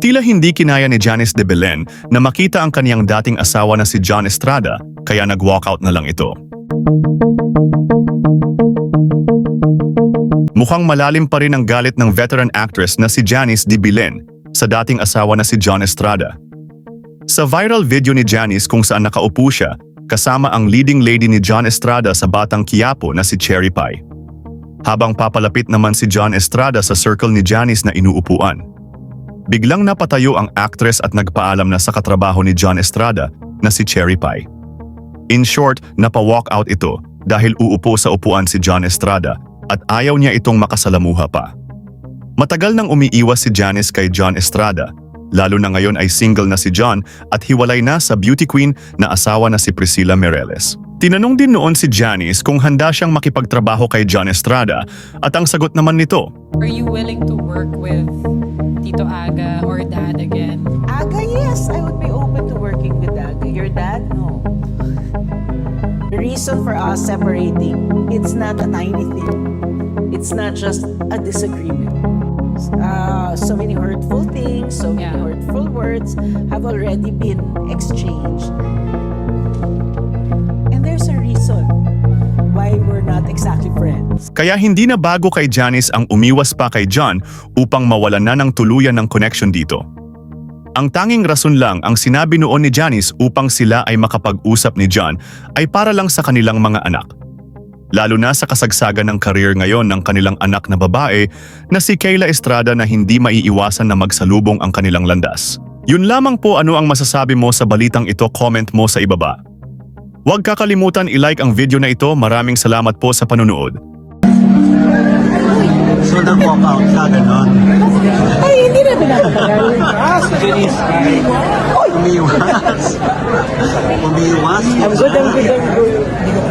Tila hindi kinaya ni Janice de Belen na makita ang kaniyang dating asawa na si John Estrada, kaya nag-walkout na lang ito. Mukhang malalim pa rin ang galit ng veteran actress na si Janice de Belen sa dating asawa na si John Estrada. Sa viral video ni Janice kung saan nakaupo siya, kasama ang leading lady ni John Estrada sa Batang Quiapo na si Cherry Pie. Habang papalapit naman si John Estrada sa circle ni Janice na inuupuan. Biglang napatayo ang actress at nagpaalam na sa katrabaho ni John Estrada na si Cherry Pie. In short, napa-walkout ito dahil uupo sa upuan si John Estrada at ayaw niya itong makasalamuha pa. Matagal nang umiiwas si Janice kay John Estrada, lalo na ngayon ay single na si John at hiwalay na sa beauty queen na asawa na si Priscilla Mireles. Tinanong din noon si Janice kung handa siyang makipagtrabaho kay John Estrada at ang sagot naman nito, Are you willing to work with Tito Aga or Dad again? Aga, yes, I would be open to working with Aga. Your dad, no. The reason for us separating, it's not a tiny thing. It's not just a disagreement. So many hurtful things, so many hurtful words have already been exchanged. And there's a reason why we're not exactly friends. Kaya hindi na bago kay Janice ang umiwas pa kay John upang mawalan na ng tuluyan ng connection dito. Ang tanging rason lang ang sinabi noon ni Janice upang sila ay makapag-usap ni John ay para lang sa kanilang mga anak. Lalo na sa kasagsagan ng career ngayon ng kanilang anak na babae na si Kayla Estrada na hindi maiiwasan na magsalubong ang kanilang landas. Yun lamang po, ano ang masasabi mo sa balitang ito, comment mo sa ibaba. Huwag kakalimutan i-like ang video na ito. Maraming salamat po sa panunood. So nag-walkout ka, gano'n? Ay, hindi na pinatagal. Janice, umiiwas. Umiiwas. I'm good.